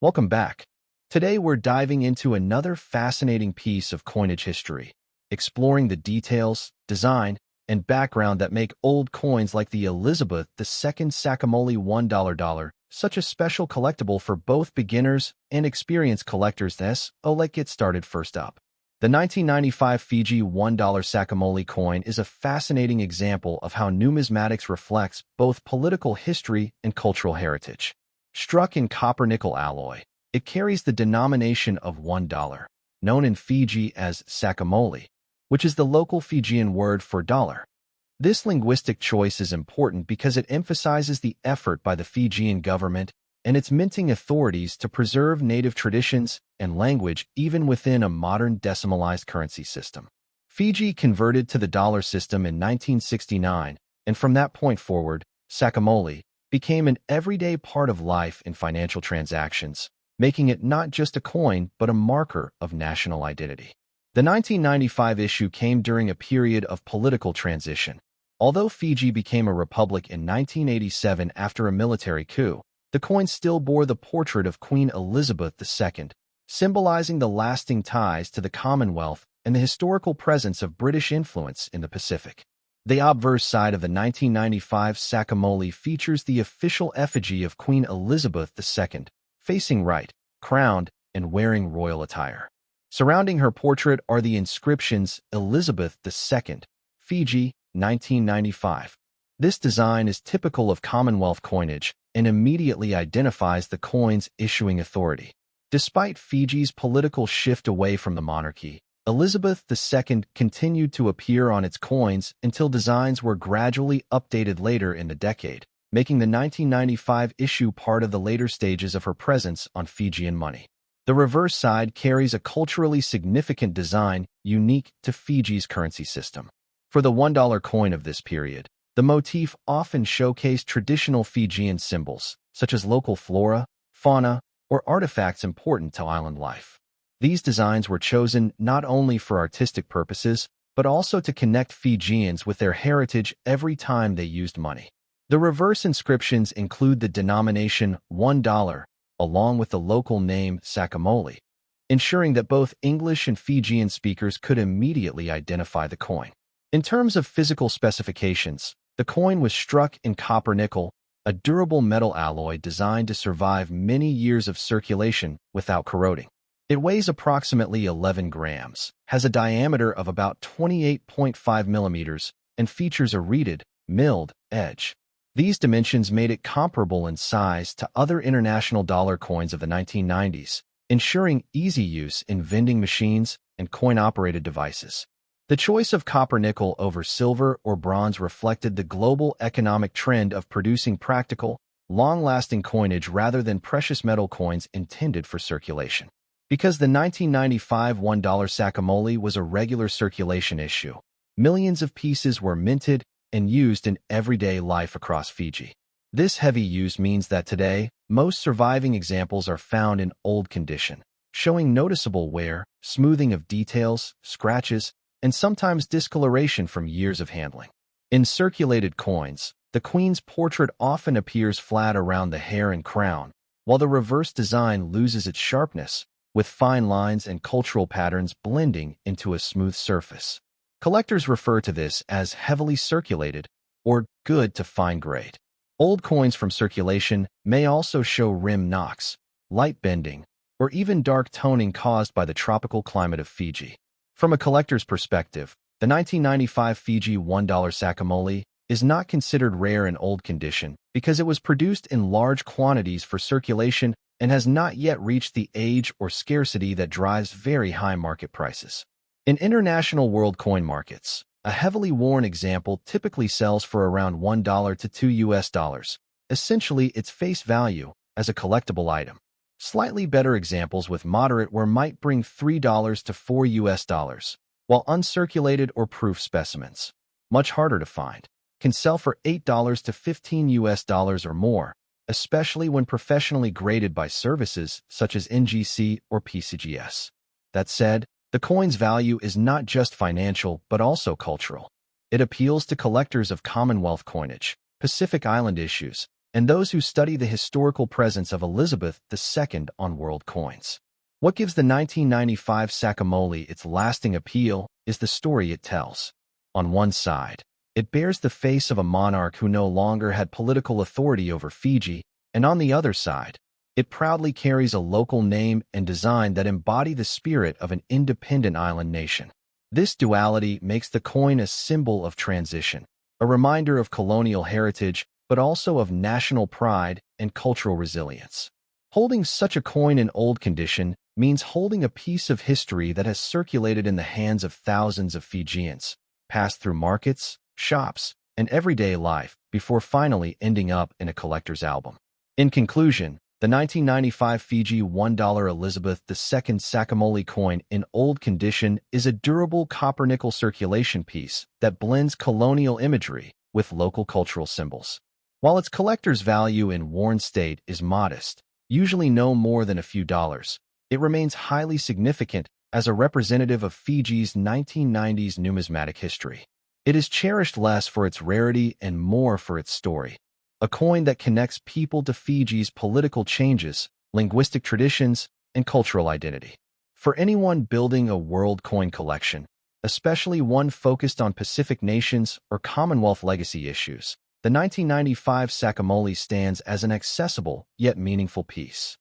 Welcome back. Today we're diving into another fascinating piece of coinage history, exploring the details, design, and background that make old coins like the Elizabeth II Saqamoli $1 such a special collectible for both beginners and experienced collectors. Let's get started first up. The 1995 Fiji $1 Saqamoli coin is a fascinating example of how numismatics reflects both political history and cultural heritage. Struck in copper-nickel alloy, it carries the denomination of $1, known in Fiji as Saqamoli, which is the local Fijian word for dollar. This linguistic choice is important because it emphasizes the effort by the Fijian government and its minting authorities to preserve native traditions and language even within a modern decimalized currency system. Fiji converted to the dollar system in 1969, and from that point forward, Saqamoli became an everyday part of life in financial transactions, making it not just a coin but a marker of national identity. The 1995 issue came during a period of political transition. Although Fiji became a republic in 1987 after a military coup, the coin still bore the portrait of Queen Elizabeth II, symbolizing the lasting ties to the Commonwealth and the historical presence of British influence in the Pacific. The obverse side of the 1995 Saqamoli features the official effigy of Queen Elizabeth II, facing right, crowned, and wearing royal attire. Surrounding her portrait are the inscriptions Elizabeth II, Fiji, 1995. This design is typical of Commonwealth coinage and immediately identifies the coin's issuing authority. Despite Fiji's political shift away from the monarchy, Elizabeth II continued to appear on its coins until designs were gradually updated later in the decade, making the 1995 issue part of the later stages of her presence on Fijian money. The reverse side carries a culturally significant design unique to Fiji's currency system. For the $1 coin of this period, the motif often showcased traditional Fijian symbols, such as local flora, fauna, or artifacts important to island life. These designs were chosen not only for artistic purposes, but also to connect Fijians with their heritage every time they used money. The reverse inscriptions include the denomination $1, along with the local name Saqamoli, ensuring that both English and Fijian speakers could immediately identify the coin. In terms of physical specifications, the coin was struck in copper-nickel, a durable metal alloy designed to survive many years of circulation without corroding. It weighs approximately 11 grams, has a diameter of about 28.5 millimeters, and features a reeded, milled edge. These dimensions made it comparable in size to other international dollar coins of the 1990s, ensuring easy use in vending machines and coin-operated devices. The choice of copper-nickel over silver or bronze reflected the global economic trend of producing practical, long-lasting coinage rather than precious metal coins intended for circulation. Because the 1995 $1 Saqamoli was a regular circulation issue, millions of pieces were minted and used in everyday life across Fiji. This heavy use means that today, most surviving examples are found in old condition, showing noticeable wear, smoothing of details, scratches, and sometimes discoloration from years of handling. In circulated coins, the Queen's portrait often appears flat around the hair and crown, while the reverse design loses its sharpness, with fine lines and cultural patterns blending into a smooth surface. Collectors refer to this as heavily circulated or good to fine grade. Old coins from circulation may also show rim knocks, light bending, or even dark toning caused by the tropical climate of Fiji. From a collector's perspective, the 1995 Fiji $1 Saqamoli is not considered rare in old condition because it was produced in large quantities for circulation and has not yet reached the age or scarcity that drives very high market prices. In international world coin markets, a heavily worn example typically sells for around $1 to $2, essentially its face value as a collectible item. Slightly better examples with moderate wear might bring $3 to $4, while uncirculated or proof specimens, much harder to find, can sell for $8 to $15 or more, especially when professionally graded by services such as NGC or PCGS. That said, the coin's value is not just financial but also cultural. It appeals to collectors of Commonwealth coinage, Pacific Island issues, and those who study the historical presence of Elizabeth II on world coins. What gives the 1995 Saqamoli its lasting appeal is the story it tells. On one side, it bears the face of a monarch who no longer had political authority over Fiji, and on the other side, it proudly carries a local name and design that embody the spirit of an independent island nation. This duality makes the coin a symbol of transition, a reminder of colonial heritage, but also of national pride and cultural resilience. Holding such a coin in old condition means holding a piece of history that has circulated in the hands of thousands of Fijians, passed through markets, shops, and everyday life before finally ending up in a collector's album. In conclusion, the 1995 Fiji $1 Elizabeth II Saqamoli coin in old condition is a durable copper-nickel circulation piece that blends colonial imagery with local cultural symbols. While its collector's value in worn state is modest, usually no more than a few dollars, it remains highly significant as a representative of Fiji's 1990s numismatic history. It is cherished less for its rarity and more for its story. A coin that connects people to Fiji's political changes, linguistic traditions, and cultural identity. For anyone building a world coin collection, especially one focused on Pacific nations or Commonwealth legacy issues, the 1995 Saqamoli stands as an accessible yet meaningful piece.